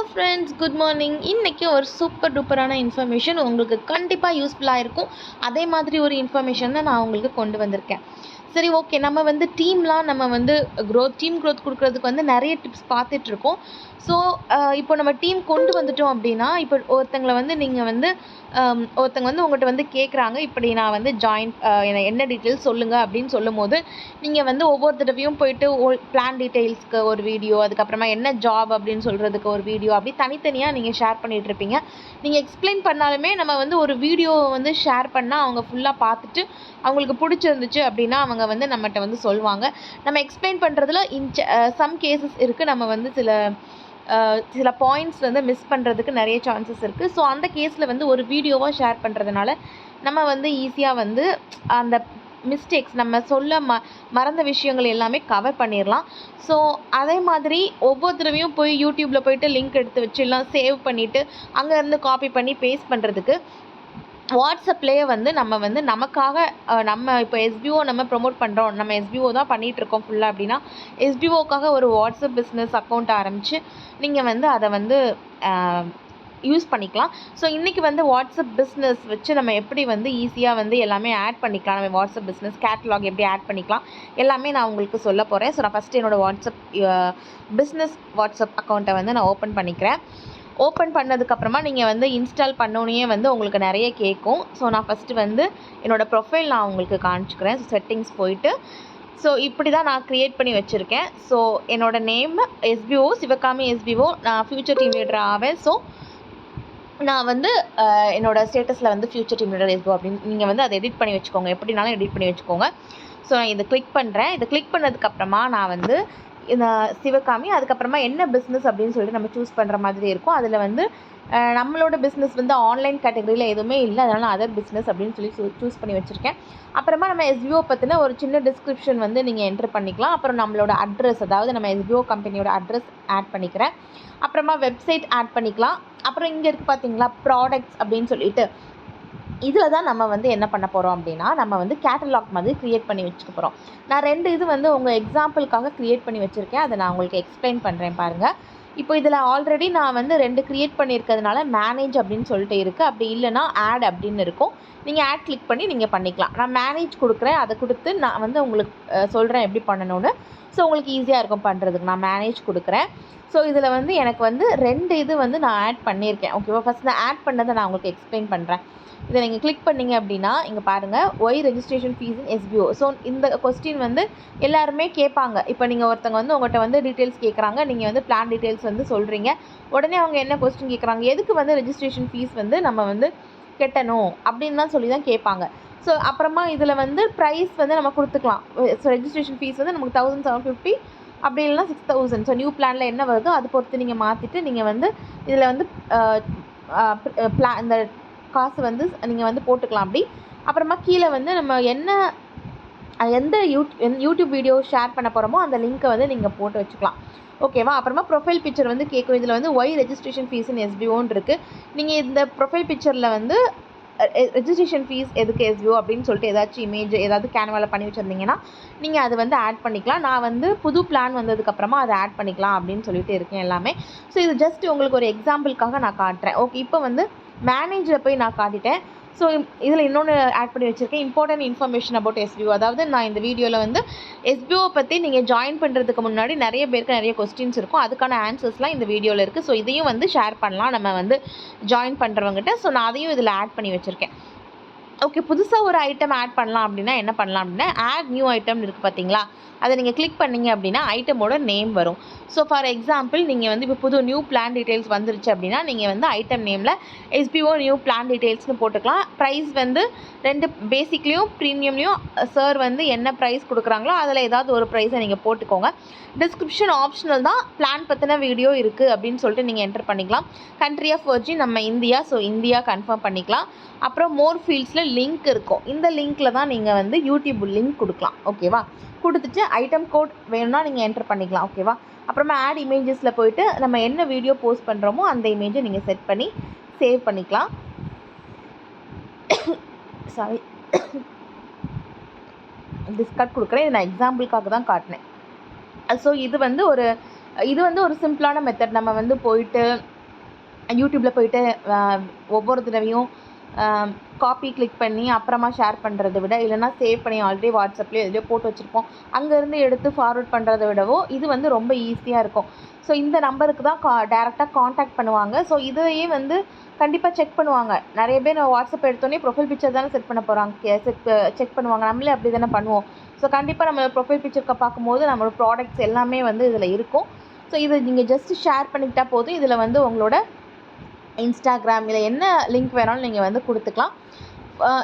Hello friends, good morning. இன்றைக்கி ஒரு super டூப்பரான information உங்களுக்கு கண்டிப்பாக யூஸ்ஃபுல்லாக இருக்கும். அதே மாதிரி ஒரு இன்ஃபர்மேஷன் தான் நான் உங்களுக்கு கொண்டு வந்திருக்கேன். சரி, ஓகே. நம்ம வந்து டீம் க்ரோத் கொடுக்குறதுக்கு வந்து நிறைய டிப்ஸ் பார்த்துட்ருக்கோம். ஸோ இப்போ நம்ம டீம் கொண்டு வந்துட்டோம் அப்படின்னா, இப்போ ஒருத்தங்களை வந்து நீங்கள் வந்து ஒருத்தங்க வந்து உங்கள்கிட்ட வந்து கேட்குறாங்க, இப்படி நான் வந்து என்ன டீட்டெயில்ஸ் சொல்லுங்கள் அப்படின்னு சொல்லும்போது, நீங்கள் வந்து ஒவ்வொரு தடவையும் போயிட்டு பிளான் டீட்டெயில்ஸ்க்கு ஒரு வீடியோ, அதுக்கப்புறமா என்ன ஜாப் அப்படின்னு சொல்கிறதுக்கு ஒரு வீடியோ, அப்படி தனித்தனியாக நீங்கள் ஷேர் பண்ணிகிட்ருப்பீங்க. நீங்கள் எக்ஸ்பிளைன் பண்ணாலுமே நம்ம வந்து ஒரு வீடியோ வந்து ஷேர் பண்ணால் அவங்க ஃபுல்லாக பார்த்துட்டு அவங்களுக்கு பிடிச்சிருந்துச்சு அப்படின்னா அவங்க வந்து நம்மகிட்ட வந்து சொல்லுவாங்க. நம்ம எக்ஸ்பிளைன் பண்ணுறதுல சம் கேசஸ் இருக்குது. நம்ம வந்து சில பாயிண்ட்ஸ் வந்து மிஸ் பண்ணுறதுக்கு நிறைய சான்சஸ் இருக்குது. ஸோ அந்த கேஸில் வந்து ஒரு வீடியோவாக ஷேர் பண்ணுறதுனால நம்ம வந்து ஈஸியாக வந்து அந்த மிஸ்டேக்ஸ் நம்ம சொல்ல மறந்த விஷயங்கள் எல்லாமே கவர் பண்ணிடலாம். ஸோ அதே மாதிரி ஒவ்வொரு தடவையும் போய் யூடியூப்பில் போய்ட்டு லிங்க் எடுத்து வச்சு எல்லாம் சேவ் பண்ணிவிட்டு அங்கேருந்து காப்பி பண்ணி பேஸ்ட் பண்ணுறதுக்கு வாட்ஸ்அப்லேயே வந்து நம்ம வந்து நமக்காக நம்ம இப்போ எஸ்பிஓ நம்ம ப்ரொமோட் பண்ணுறோம், நம்ம எஸ்பிஓ தான் பண்ணிகிட்ருக்கோம் ஃபுல்லாக அப்படின்னா, எஸ்பிஓக்காக ஒரு வாட்ஸ்அப் பிஸ்னஸ் அக்கௌண்ட் ஆரம்பித்து நீங்கள் வந்து அதை வந்து யூஸ் பண்ணிக்கலாம். ஸோ இன்றைக்கி வந்து வாட்ஸ்அப் பிஸ்னஸ் வச்சு நம்ம எப்படி வந்து ஈஸியாக வந்து எல்லாமே ஆட் பண்ணிக்கலாம், நம்ம வாட்ஸ்அப் பிஸ்னஸ் கேட்டலாக் எப்படி ஆட் பண்ணிக்கலாம் எல்லாமே நான் உங்களுக்கு சொல்ல போகிறேன். ஸோ நான் ஃபஸ்ட்டு என்னோடய பிஸ்னஸ் வாட்ஸ்அப் அக்கௌண்ட்டை வந்து நான் ஓப்பன் பண்ணிக்கிறேன். ஓப்பன் பண்ணதுக்கப்புறமா நீங்கள் வந்து இன்ஸ்டால் பண்ணோன்னே வந்து உங்களுக்கு நிறைய கேட்கும். ஸோ நான் ஃபஸ்ட்டு வந்து என்னோடய ப்ரொஃபைல் நான் உங்களுக்கு காமிச்சிக்கிறேன். ஸோ செட்டிங்ஸ் போயிட்டு ஸோ இப்படி தான் நான் க்ரியேட் பண்ணி வச்சுருக்கேன். ஸோ என்னோடய நேம் எஸ்பிஓ சிவகாமி எஸ்பிஓ. நான் ஃப்யூச்சர் டீம் லீடர் ஆவேன். ஸோ நான் வந்து என்னோடய ஸ்டேட்டஸில் வந்து ஃப்யூச்சர் டீம் லீடர் எஸ்பிஓ அப்படின்னு நீங்கள் வந்து அதை எடிட் பண்ணி வச்சுக்கோங்க, எப்படினாலும் எடிட் பண்ணி வச்சுக்கோங்க. ஸோ நான் இதை கிளிக் பண்ணுறேன். இதை கிளிக் பண்ணதுக்கப்புறமா நான் வந்து இந்த சிவகாமி அதுக்கப்புறமா என்ன பிஸ்னஸ் அப்படின்னு சொல்லிட்டு நம்ம சூஸ் பண்ணுற மாதிரி இருக்கும். அதில் வந்து நம்மளோட பிஸ்னஸ் வந்து ஆன்லைன் கேட்டகரியில் எதுவுமே இல்லை, அதனால் நான் அதர் பிஸ்னஸ் அப்படின்னு சொல்லி சூஸ் பண்ணி வச்சுருக்கேன். அப்புறமா நம்ம எஸ்பிஓ பற்றின ஒரு சின்ன டிஸ்கிரிப்ஷன் வந்து நீங்கள் என்ட்ரு பண்ணிக்கலாம். அப்புறம் நம்மளோட அட்ரஸ், அதாவது நம்ம எஸ்பிஓ கம்பெனியோட அட்ரஸ் ஆட் பண்ணிக்கிறேன். அப்புறமா வெப்சைட் ஆட் பண்ணிக்கலாம். அப்புறம் இங்கே இருக்குது பார்த்தீங்களா ப்ராடக்ட்ஸ் அப்படின்னு சொல்லிட்டு, இதில் தான் நம்ம வந்து என்ன பண்ண போகிறோம் அப்படின்னா, நம்ம வந்து கேட்டலாக் மாதிரி க்ரியேட் பண்ணி வச்சுக்க போகிறோம். நான் 2 இது வந்து உங்கள் எக்ஸாம்பிளுக்காக க்ரியேட் பண்ணி வச்சுருக்கேன். அதை நான் உங்களுக்கு எக்ஸ்பிளைன் பண்ணுறேன் பாருங்கள். இப்போ இதில் ஆல்ரெடி நான் வந்து 2 க்ரியேட் பண்ணியிருக்கிறதுனால மேனேஜ் அப்படின்னு சொல்லிட்டு இருக்குது. அப்படி இல்லைனா ஆட் அப்படின்னு இருக்கும். நீங்கள் ஆட் கிளிக் பண்ணி நீங்கள் பண்ணிக்கலாம். நான் மேனேஜ் கொடுக்குறேன். அதை கொடுத்து நான் வந்து உங்களுக்கு சொல்கிறேன் எப்படி பண்ணணும்னு. ஸோ உங்களுக்கு ஈஸியாக இருக்கும் பண்ணுறதுக்கு. நான் மேனேஜ் கொடுக்குறேன். ஸோ இதில் வந்து எனக்கு வந்து 2 இது வந்து நான் ஆட் பண்ணியிருக்கேன். ஓகேவா? ஃபஸ்ட் நான் ஆட் பண்ணதை நான் உங்களுக்கு எக்ஸ்பிளைன் பண்ணுறேன். இதை நீங்கள் கிளிக் பண்ணிங்க அப்படின்னா இங்கே பாருங்கள், ஒய் ரெஜிஸ்ட்ரேஷன் ஃபீஸ் இன் எஸ்பிஓ. ஸோ இந்த கொஸ்டின் வந்து எல்லாருமே கேட்பாங்க. இப்போ நீங்கள் ஒருத்தங்க வந்து உங்கள்கிட்ட வந்து டீட்டெயில்ஸ் கேட்குறாங்க, நீங்கள் வந்து பிளான் டீட்டெயில்ஸ் வந்து சொல்கிறீங்க. உடனே அவங்க என்ன கொஸ்டின் கேட்குறாங்க, எதுக்கு வந்து ரெஜிஸ்ட்ரேஷன் ஃபீஸ் வந்து நம்ம வந்து கட்டணும் அப்படின்னு தான் சொல்லி தான் கேட்பாங்க. ஸோ அப்புறமா இதில் வந்து ப்ரைஸ் வந்து நம்ம கொடுத்துக்கலாம். ஸோ ரெஜிஸ்ட்ரேஷன் ஃபீஸ் வந்து நமக்கு 1750 அப்படி இல்லைனா 6000. ஸோ நியூ பிளானில் என்ன வருதோ அதை பொறுத்து நீங்கள் மாற்றிட்டு நீங்கள் வந்து இதில் வந்து இந்த காசு வந்து நீங்கள் வந்து போட்டுக்கலாம் அப்படி. அப்புறமா கீழே வந்து நம்ம எந்த யூடியூப் வீடியோ ஷேர் பண்ண போகிறோமோ அந்த லிங்க்கை வந்து நீங்கள் போட்டு வச்சுக்கலாம். ஓகேவா? அப்புறமா ப்ரொஃபைல் பிக்சர் வந்து கேட்கும். இதில் வந்து ஒய் ரெஜிஸ்ட்ரேஷன் ஃபீஸ் இன் எஸ்பிஓன்னு இருக்குது. நீங்கள் இந்த ப்ரொஃபைல் பிக்சரில் வந்து ரெஜிஸ்ட்ரேஷன் ஃபீஸ் எதுக்கு எஸ்பிஓ அப்படின்னு சொல்லிட்டு ஏதாச்சும் இமேஜ் ஏதாவது கேன்வாவில் பண்ணி வச்சுருந்தீங்கன்னா நீங்கள் அதை வந்து ஆட் பண்ணிக்கலாம். நான் வந்து புது பிளான் வந்ததுக்கப்புறமா அதை ஆட் பண்ணிக்கலாம் அப்படின்னு சொல்லிட்டு இருக்கேன் எல்லாமே. ஸோ இது ஜஸ்ட் உங்களுக்கு ஒரு எக்ஸாம்பிளுக்காக நான் காட்டுறேன். ஓகே, இப்போ வந்து மேனேஜில் போய் நான் காட்டிட்டேன். ஸோ இதில் இன்னொன்று ஆட் பண்ணி வச்சுருக்கேன், இம்பார்ட்டன்ட் இன்ஃபர்மேஷன் அபவுட் எஸ்பிஓ. அதாவது நான் இந்த வீடியோவில் வந்து எஸ்பிஓ பற்றி நீங்கள் ஜாயின் பண்ணுறதுக்கு முன்னாடி நிறைய பேருக்கு நிறைய கொஸ்டின்ஸ் இருக்கும், அதுக்கான ஆன்சர்ஸ்லாம் இந்த வீடியோவில் இருக்குது. ஸோ இதையும் வந்து ஷேர் பண்ணலாம் நம்ம வந்து ஜாயின் பண்ணுறவங்ககிட்ட. ஸோ நான் அதையும் இதில் ஆட் பண்ணி வச்சுருக்கேன். ஓகே, புதுசாக ஒரு ஐட்டம் ஆட் பண்ணலாம் அப்படின்னா என்ன பண்ணலாம் அப்படின்னா, ஆட் நியூ ஐட்டம்னு இருக்குது பார்த்தீங்களா, அதை நீங்கள் கிளிக் பண்ணிங்க அப்படின்னா ஐட்டமோட நேம் வரும். ஸோ ஃபார் எக்ஸாம்பிள் நீங்கள் வந்து இப்போ புது நியூ பிளான் டீட்டெயில்ஸ் வந்துருச்சு அப்படின்னா நீங்கள் வந்து ஐட்டம் நேமில் எஸ்பிஓ நியூ பிளான் டீட்டெயில்ஸ்னு போட்டுக்கலாம். ப்ரைஸ் வந்து 2 பேசிக்லேயும் ப்ரீமியம்லேயும் சார் வந்து என்ன ப்ரைஸ் கொடுக்குறாங்களோ அதில் ஏதாவது ஒரு ப்ரைஸை நீங்கள் போட்டுக்கோங்க. டிஸ்கிரிப்ஷன் ஆப்ஷனல் தான், பிளான் பற்றின வீடியோ இருக்குது அப்படின்னு சொல்லிட்டு நீங்கள் என்டர் பண்ணிக்கலாம். கண்ட்ரி ஆஃப் ஒரிஜின் நம்ம இந்தியா, ஸோ இந்தியா கன்ஃபார்ம் பண்ணிக்கலாம். அப்புறம் மோர் ஃபீல்ட்ஸில் லிங்க் இருக்கும். இந்த லிங்க்கில் தான் நீங்கள் வந்து யூடியூப் லிங்க் கொடுக்கலாம். ஓகேவா? கொடுத்துட்டு ஐட்டம் கோட் வேணும்னா நீங்கள் என்டர் பண்ணிக்கலாம். ஓகேவா? அப்புறமா ஆட் இமேஜஸில் போய்ட்டு நம்ம என்ன வீடியோ போஸ்ட் பண்ணுறோமோ அந்த இமேஜை நீங்கள் செட் பண்ணி சேவ் பண்ணிக்கலாம். சாரி, டிஸ்கட் கொடுக்குறேன். இது நான் எக்ஸாம்பிளுக்காக தான் காட்டினேன். ஸோ இது வந்து ஒரு இது வந்து ஒரு சிம்பிளான மெத்தட். நம்ம வந்து போயிட்டு யூடியூப்பில் போயிட்டு ஒவ்வொரு தடவையும் காப்பி கிளிக் பண்ணி அப்புறமா ஷேர் பண்ணுறத விட, இல்லைனா சேவ் பண்ணி ஆல்ரெடி வாட்ஸ்அப்லேயோ எதுலையோ போட்டு வச்சுருப்போம், அங்கேருந்து எடுத்து ஃபார்வர்ட் பண்ணுறத விடவோ இது வந்து ரொம்ப ஈஸியாக இருக்கும். ஸோ இந்த நம்பருக்கு தான் டேரெக்டாக காண்டாக்ட் பண்ணுவாங்க. ஸோ இதையே வந்து கண்டிப்பாக செக் பண்ணுவாங்க. நிறைய பேர் நம்ம வாட்ஸ்அப் எடுத்தோடனே ப்ரொஃபைல் பிக்சர் தானே செட் பண்ண போகிறாங்க, செக் பண்ணுவாங்க. நம்மளே அப்படி தானே பண்ணுவோம். ஸோ கண்டிப்பாக நம்ம ப்ரொஃபைல் பிக்சருக்கு பார்க்கும்போது நம்மளோட ப்ராடக்ட்ஸ் எல்லாமே வந்து இதில் இருக்கும். ஸோ இதை நீங்கள் ஜஸ்ட்டு ஷேர் பண்ணிக்கிட்டால் போதும். இதில் வந்து உங்களோட இன்ஸ்டாகிராம் இல்லை என்ன லிங்க் வேணாலும் நீங்கள் வந்து கொடுத்துக்கலாம்.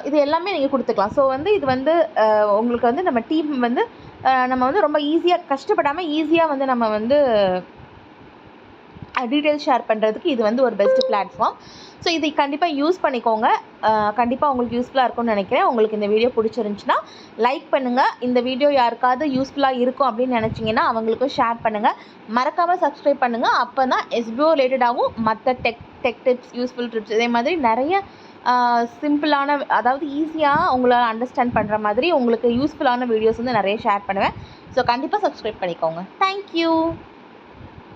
இது எல்லாமே நீங்கள் கொடுத்துக்கலாம். ஸோ வந்து இது வந்து உங்களுக்கு வந்து நம்ம டீம் வந்து நம்ம வந்து ரொம்ப ஈஸியாக கஷ்டப்படாமல் ஈஸியாக வந்து நம்ம வந்து டீட்டெயில்ஸ் ஷேர் பண்ணுறதுக்கு இது வந்து ஒரு பெஸ்ட் பிளாட்ஃபார்ம். ஸோ இதை கண்டிப்பாக யூஸ் பண்ணிக்கோங்க. கண்டிப்பாக உங்களுக்கு யூஸ்ஃபுல்லாக இருக்கும்னு நினைக்கிறேன். உங்களுக்கு இந்த வீடியோ பிடிச்சிருந்துச்சுன்னா லைக் பண்ணுங்கள். இந்த வீடியோ யாருக்காவது யூஸ்ஃபுல்லாக இருக்கும் அப்படின்னு நினச்சிங்கன்னா அவங்களுக்கும் ஷேர் பண்ணுங்கள். மறக்காமல் சப்ஸ்கிரைப் பண்ணுங்கள். அப்போ தான் எஸ்பிஓ ரிலேட்டடாகவும் மற்ற டெக் டிப்ஸ், யூஸ்ஃபுல் டிப்ஸ் இதே மாதிரி நிறைய சிம்பிளான, அதாவது ஈஸியாக உங்களால் அண்டர்ஸ்டாண்ட் பண்ணுற மாதிரி உங்களுக்கு யூஸ்ஃபுல்லான வீடியோஸ் வந்து நிறைய ஷேர் பண்ணுவேன். ஸோ கண்டிப்பாக சப்ஸ்கிரைப் பண்ணிக்கோங்க. தேங்க்யூ.